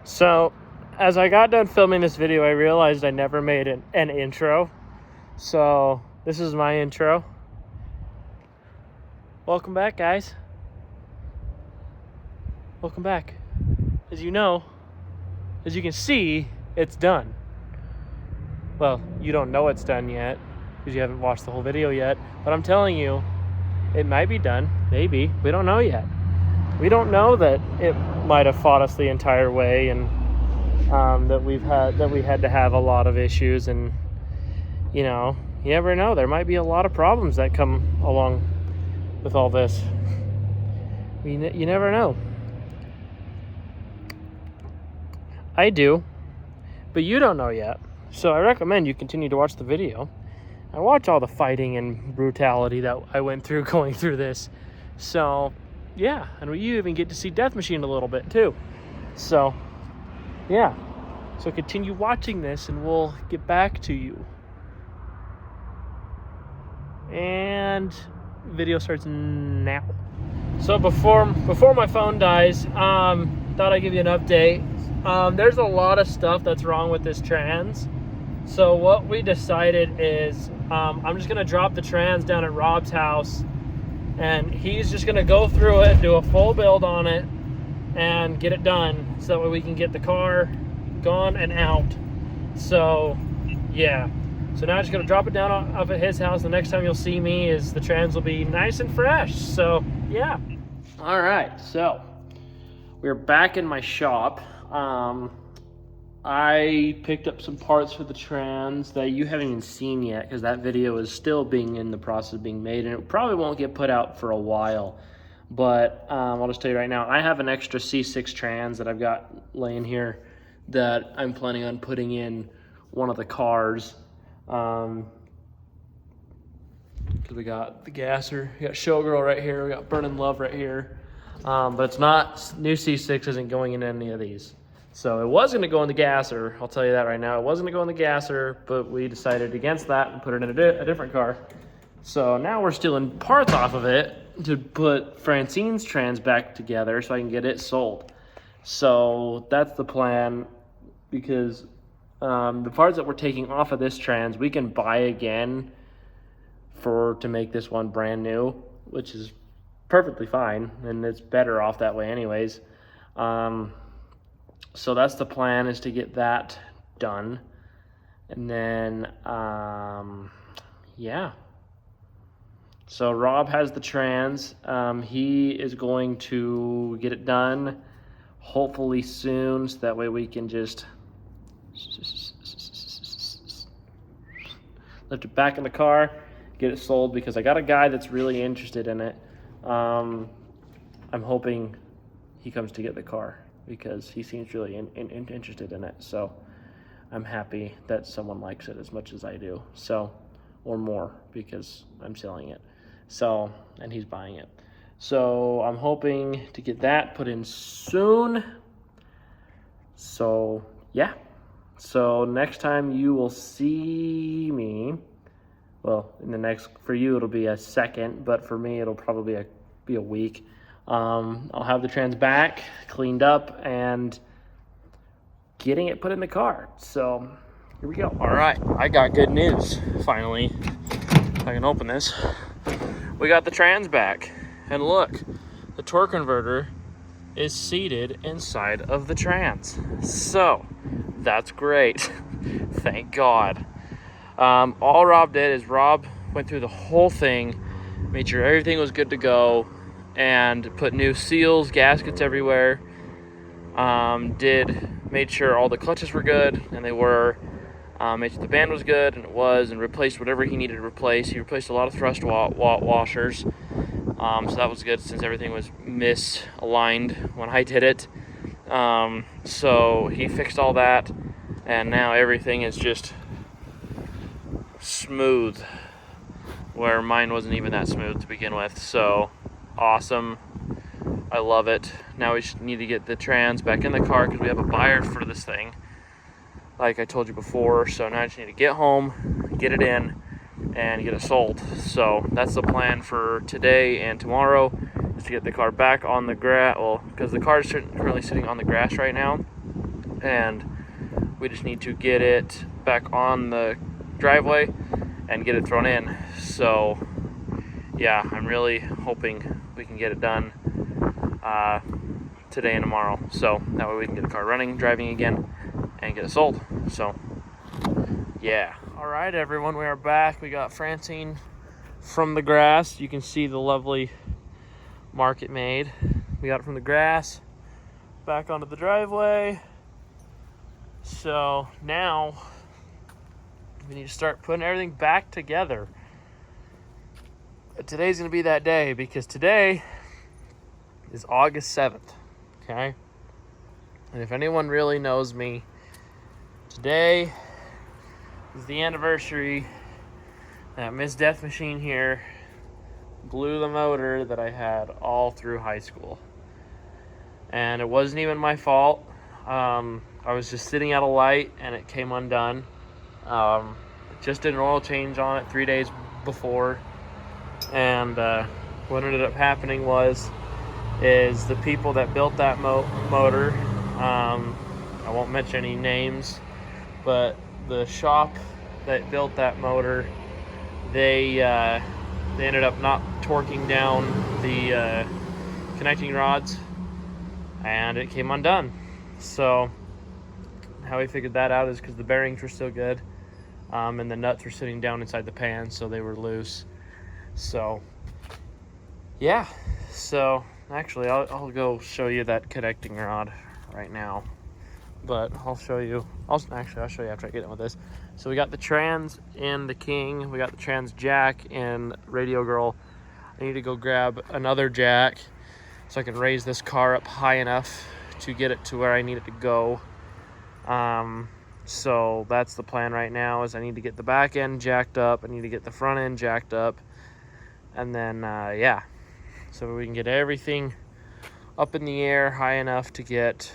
So, as I got done filming this video, I realized I never made an intro. So, this is my intro. Welcome back, guys. Welcome back. As you know, as you can see, it's done. Well, you don't know it's done yet because you haven't watched the whole video yet. But I'm telling you, it might be done. Maybe. We don't know yet. We don't know that it might have fought us the entire way, and that we had to have a lot of issues, and you never know. There might be a lot of problems that come along with all this. You never know. I do, but you don't know yet. So I recommend you continue to watch the video and watch all the fighting and brutality that I went through going through this. So yeah, and you even get to see Death Machine a little bit too. So yeah, so continue watching this and we'll get back to you. And video starts now. So before my phone dies, thought I'd give you an update. There's a lot of stuff that's wrong with this trans. So what we decided is I'm just gonna drop the trans down at Rob's house, and he's just gonna go through it, do a full build on it, and get it done so that way we can get the car gone and out. So yeah, so now I'm just gonna drop it down off at his house. The next time you'll see me is the trans will be nice and fresh. So yeah. All right, so we're back in my shop. I picked up some parts for the trans that you haven't even seen yet because that video is still being in the process of being made, and it probably won't get put out for a while. But I'll just tell you right now, I have an extra C6 trans that I've got laying here that I'm planning on putting in one of the cars. Because we got the gasser, we got Showgirl right here, we got Burning Love right here. But it's not, new C6 isn't going in any of these. So it was going to go in the gasser, I'll tell you that right now. It wasn't going to go in the gasser, but we decided against that and put it in a different car. So now we're stealing parts off of it to put Francine's trans back together so I can get it sold. So that's the plan, because the parts that we're taking off of this trans, we can buy again to make this one brand new, which is perfectly fine, and it's better off that way anyways. So that's the plan, is to get that done. And then, yeah. So Rob has the trans. He is going to get it done hopefully soon, so that way we can just lift it back in the car, get it sold, because I got a guy that's really interested in it. I'm hoping he comes to get the car because he seems really interested in it. So I'm happy that someone likes it as much as I do. So, or more, because I'm selling it. So, and he's buying it. So I'm hoping to get that put in soon. So yeah. So next time you will see me, well, for you it'll be a second, but for me it'll probably be a week. I'll have the trans back, cleaned up, and getting it put in the car. So here we go. All right, I got good news, finally. If I can open this. We got the trans back, and look, the torque converter is seated inside of the trans. So that's great. Thank God. All Rob did is Rob went through the whole thing, made sure everything was good to go, and put new seals, gaskets everywhere. Made sure all the clutches were good, and they were. Made sure the band was good, and it was, and replaced whatever he needed to replace. He replaced a lot of thrust washers, so that was good since everything was misaligned when I did it. So he fixed all that, and now everything is just smooth, where mine wasn't even that smooth to begin with. So awesome. I love it. Now we just need to get the trans back in the car because we have a buyer for this thing, like I told you before. So now I just need to get home, get it in, and get it sold. So that's the plan for today and tomorrow, is to get the car back on the grass. Well, because the car is currently sitting on the grass right now, and we just need to get it back on the driveway and get it thrown in. So yeah, I'm really hoping we can get it done today and tomorrow, so that way we can get the car running, driving again, and get it sold. So yeah. All right, everyone, we are back. We got Francine from the grass. You can see the lovely mark it made. We got it from the grass back onto the driveway. So now we need to start putting everything back together. Today's gonna be that day, because today is August 7th, okay? And if anyone really knows me, today is the anniversary that Miss Death Machine here blew the motor that I had all through high school. And it wasn't even my fault. I was just sitting at a light and it came undone. Just did an oil change on it 3 days before. And what ended up happening is the people that built that motor, I won't mention any names, but the shop that built that motor, they ended up not torquing down the connecting rods, and it came undone. So how we figured that out is because the bearings were still good, and the nuts were sitting down inside the pan, so they were loose. So yeah, so actually I'll go show you that connecting rod right now, but I'll show you after I get done with this. So we got the trans in the King, we got the trans jack in Radio Girl. I need to go grab another jack so I can raise this car up high enough to get it to where I need it to go. So that's the plan right now, is I need to get the back end jacked up, I need to get the front end jacked up, and then yeah, so we can get everything up in the air high enough to get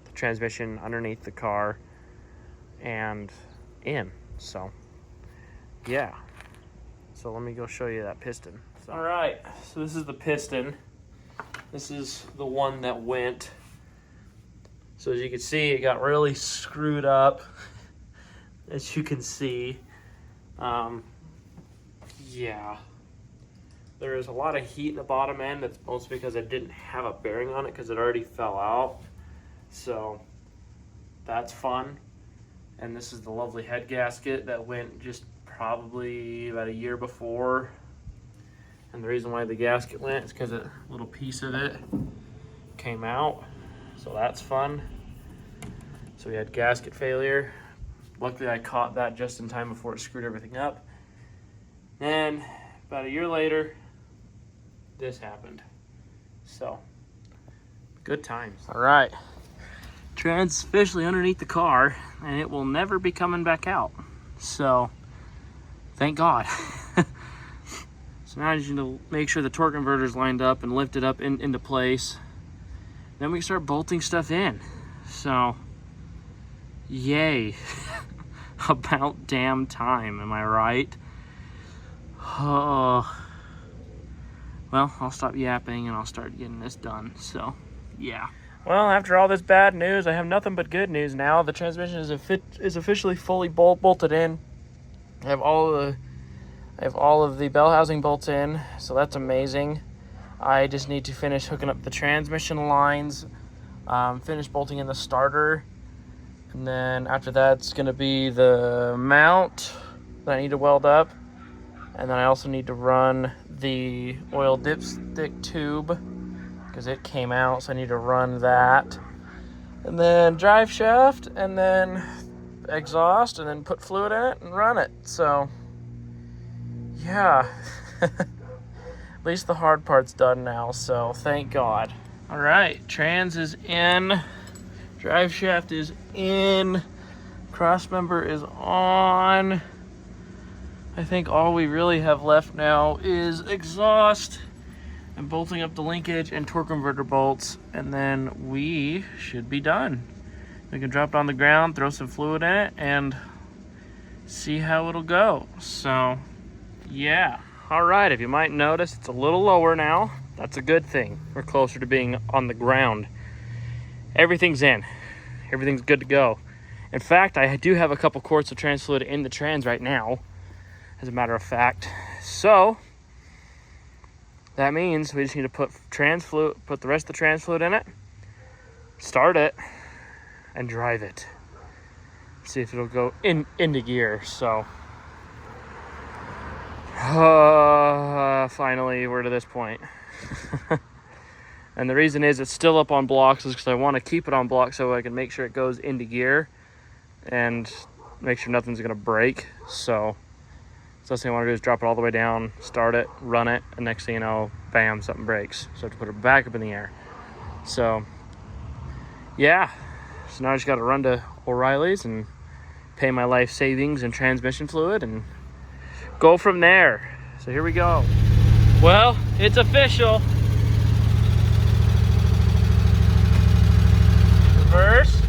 the transmission underneath the car and in. So yeah, so let me go show you that piston. So, all right, so this is the piston. This is the one that went. So as you can see, it got really screwed up, as you can see. Yeah, there is a lot of heat in the bottom end. That's mostly because I didn't have a bearing on it, because it already fell out. So that's fun. And this is the lovely head gasket that went just probably about a year before. And the reason why the gasket went is because a little piece of it came out. So that's fun. So we had gasket failure. Luckily I caught that just in time before it screwed everything up. Then about a year later, this happened. So good times. All right, trans officially underneath the car, and it will never be coming back out. So thank God. So now I just need to make sure the torque converter is lined up and lifted up into place. Then we can start bolting stuff in. So yay. About damn time, am I right? Oh. Well, I'll stop yapping and I'll start getting this done. So yeah. Well, after all this bad news, I have nothing but good news now. The transmission is officially fully bolted in. I have all of the bell housing bolts in, so that's amazing. I just need to finish hooking up the transmission lines, finish bolting in the starter, and then after that it's going to be the mount that I need to weld up, and then I also need to run the oil dipstick tube because it came out, so I need to run that, and then drive shaft, and then exhaust, and then put fluid in it and run it. So yeah. At least the hard part's done now, so thank God. All right, trans is in, drive shaft is in, cross member is on. I think all we really have left now is exhaust and bolting up the linkage and torque converter bolts, and then we should be done. We can drop it on the ground, throw some fluid in it, and see how it'll go. So yeah. All right, if you might notice, it's a little lower now. That's a good thing. We're closer to being on the ground. Everything's in. Everything's good to go. In fact, I do have a couple quarts of trans fluid in the trans right now, as a matter of fact. So that means we just need to put the rest of the trans fluid in it, start it, and drive it. See if it'll go into gear. So finally we're to this point. And the reason is it's still up on blocks is because I want to keep it on blocks so I can make sure it goes into gear and make sure nothing's going to break. So the last thing I want to do is drop it all the way down, start it, run it, and next thing you know, bam, something breaks. So I have to put it back up in the air. So yeah, so now I just got to run to O'Reilly's and pay my life savings and transmission fluid and go from there. So here we go. Well, it's official. Reverse.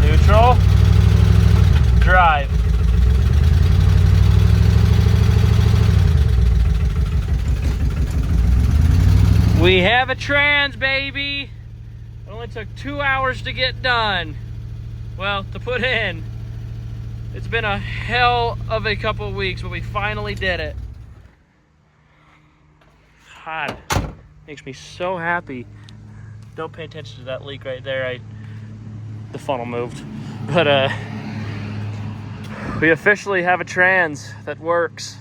Neutral. Drive. We have a trans, baby. It only took 2 hours to get done. Well, to put in. It's been a hell of a couple of weeks, but we finally did it. God, makes me so happy. Don't pay attention to that leak right there. The funnel moved. But we officially have a trans that works.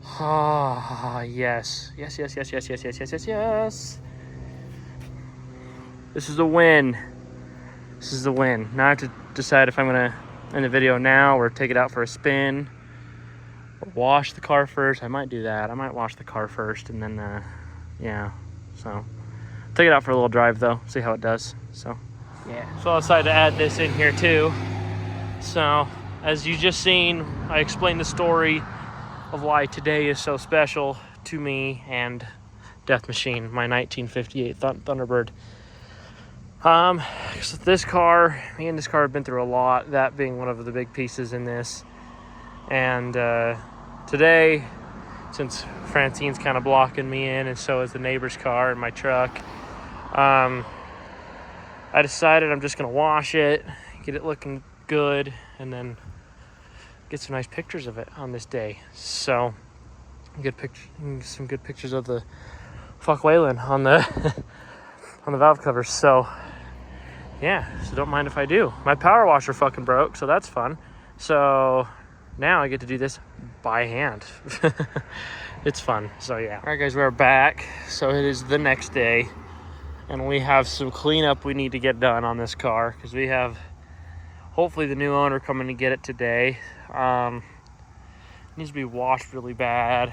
Ah, yes. Yes. This is a win. This is the win. Now I have to decide if I'm gonna end the video now or take it out for a spin or wash the car first. I might do that. I might wash the car first and then yeah. So take it out for a little drive though, see how it does. So yeah. So I decided to add this in here too. So as you just seen, I explained the story of why today is so special to me and Death Machine, my 1958 Thunderbird. So this car, me and this car have been through a lot, that being one of the big pieces in this. And today, since Francine's kind of blocking me in, and so is the neighbor's car and my truck, I decided I'm just going to wash it, get it looking good, and then get some nice pictures of it on this day. So, some good pictures of the fuck Wayland on the on the valve covers. So yeah, so don't mind if I do. My power washer fucking broke, so that's fun. So now I get to do this by hand. It's fun. So yeah. All right, guys, we're back. So it is the next day, and we have some cleanup we need to get done on this car because we have hopefully the new owner coming to get it today. It needs to be washed really bad.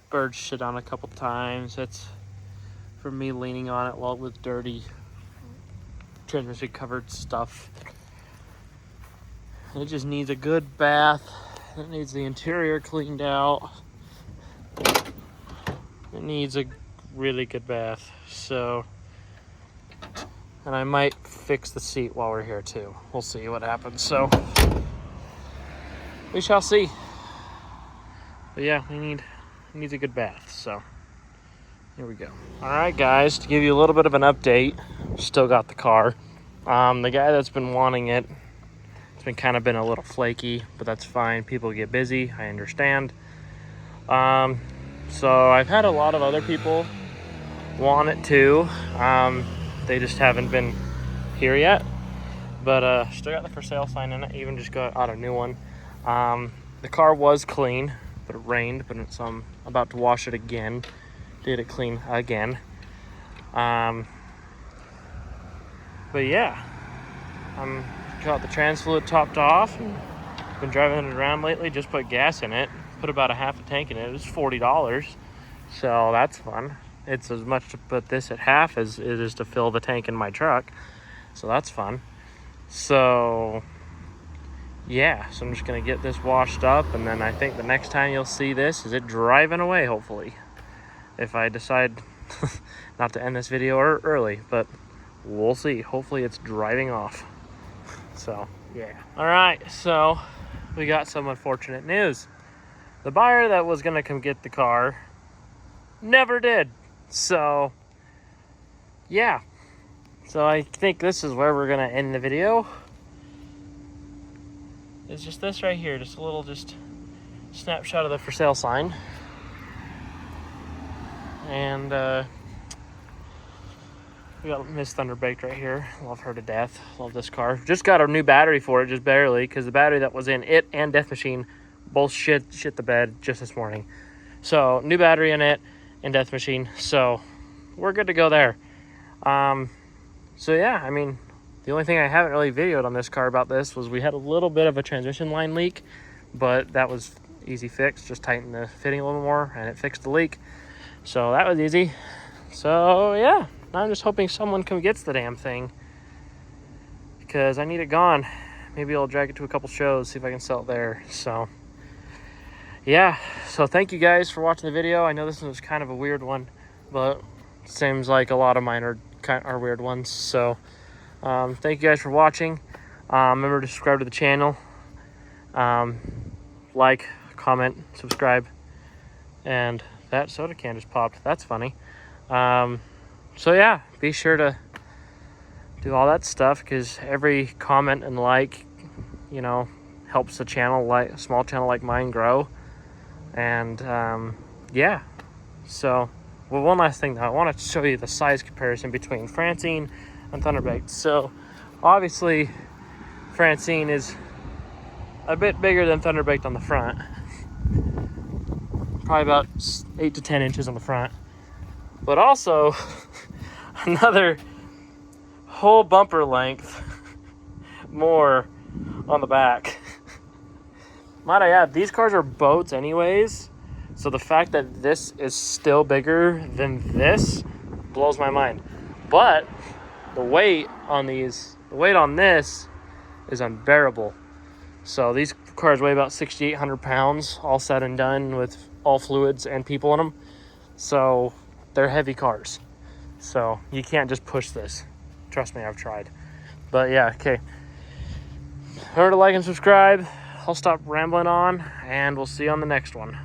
Bird shit on a couple times. That's from me leaning on it while with dirty transmission covered stuff. It just needs a good bath. It needs the interior cleaned out. It needs a really good bath. So, and I might fix the seat while we're here too. We'll see what happens. So we shall see. But yeah, it needs a good bath. So here we go. All right, guys, to give you a little bit of an update, still got the car. The guy that's been wanting it, it's been a little flaky, but that's fine. People get busy, I understand. So I've had a lot of other people want it too. They just haven't been here yet. But still got the for sale sign in it. Even just got out a new one. The car was clean, but it rained. But I'm about to wash it again. Did it clean again. But yeah, I'm got the trans fluid topped off and been driving it around lately. Just put gas in it, put about a half a tank in it. It was $40, so that's fun. It's as much to put this at half as it is to fill the tank in my truck, so that's fun. So yeah, so I'm just gonna get this washed up, and then I think the next time you'll see this is it driving away, hopefully, if I decide not to end this video early, but we'll see. Hopefully it's driving off. So yeah. All right, so we got some unfortunate news. The buyer that was gonna come get the car never did. So, yeah. So I think this is where we're going to end the video. It's just this right here. Just a little snapshot of the for sale sign. And we got Miss Thunderbaked right here. Love her to death. Love this car. Just got a new battery for it, just barely, because the battery that was in it and Death Machine both shit the bed just this morning. So new battery in it and Death Machine. So we're good to go there. So yeah, I mean, the only thing I haven't really videoed on this car about this was we had a little bit of a transmission line leak, but that was easy fix. Just tighten the fitting a little more and it fixed the leak. So that was easy. So yeah, I'm just hoping someone gets the damn thing because I need it gone. Maybe I'll drag it to a couple shows, see if I can sell it there. So yeah, so thank you guys for watching the video. I know this was kind of a weird one, but it seems like a lot of mine are weird ones. So thank you guys for watching. Remember to subscribe to the channel, like, comment, subscribe, and that soda can just popped. That's funny. So yeah, be sure to do all that stuff because every comment and like, you know, helps a channel, like a small channel like mine, grow. And yeah, so well, one last thing though, I want to show you the size comparison between Francine and Thunderbaked. So obviously Francine is a bit bigger than Thunderbaked on the front, probably about 8 to 10 inches on the front, but also another whole bumper length more on the back. Might I add, these cars are boats anyways, so the fact that this is still bigger than this blows my mind. But the weight on this is unbearable. So these cars weigh about 6,800 pounds, all said and done, with all fluids and people in them. So they're heavy cars. So you can't just push this. Trust me, I've tried. But yeah, okay. Remember to like and subscribe. I'll stop rambling on, and we'll see you on the next one.